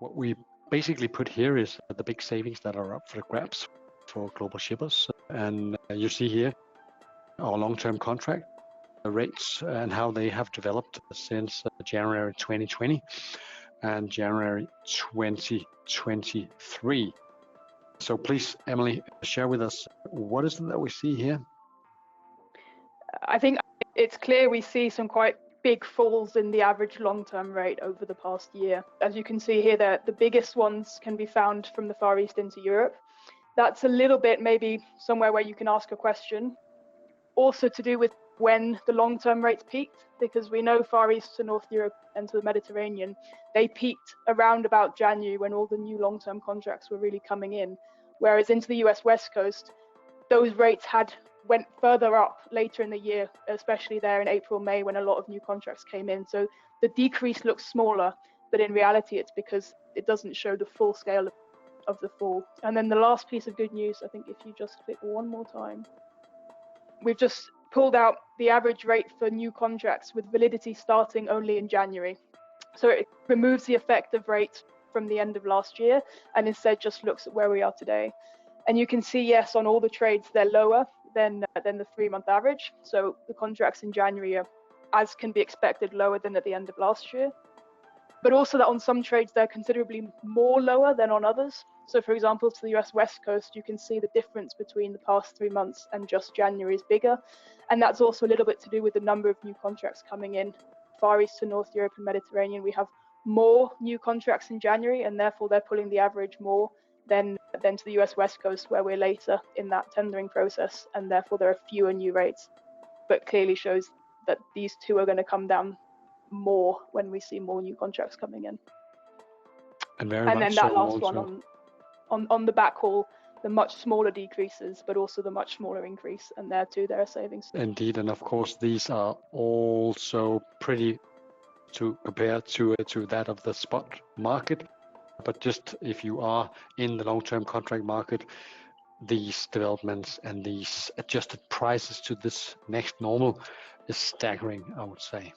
what we basically put here is the big savings that are up for the grabs for global shippers. And you see here our long-term contract rates and how they have developed since January 2020 and January 2023. So please, Emily, share with us, what is it that we see here? I think it's clear we see some quite big falls in the average long-term rate over the past year. As you can see here, the biggest ones can be found from the Far East into Europe. That's a little bit maybe somewhere where you can ask a question. Also to do with when the long-term rates peaked, because we know Far East to North Europe and to the Mediterranean, they peaked around about January when all the new long-term contracts were really coming in. Whereas into the US West Coast, those rates went further up later in the year, especially there in April, May, when a lot of new contracts came in. So the decrease looks smaller, but in reality, it's because it doesn't show the full scale of the fall. And then the last piece of good news, I think if you just click one more time, we've just pulled out the average rate for new contracts with validity starting only in January. So it removes the effect of rates from the end of last year and instead just looks at where we are today. And you can see, yes, on all the trades, they're lower than the 3-month average. So the contracts in January are, as can be expected, lower than at the end of last year. But also that on some trades, they're considerably more lower than on others. So for example, to the US West Coast, you can see the difference between the past 3 months and just January is bigger. And that's also a little bit to do with the number of new contracts coming in. Far East to North Europe and Mediterranean, we have more new contracts in January, and therefore they're pulling the average more than to the US West Coast, where we're later in that tendering process, and therefore there are fewer new rates. But clearly shows that these two are going to come down more when we see more new contracts coming in. And then that so last also one on the backhaul, the much smaller decreases, but also the much smaller increase, and there too there are savings. Indeed, and of course these are also pretty to compare to that of the spot market. But just if you are in the long-term contract market, these developments and these adjusted prices to this next normal is staggering, I would say.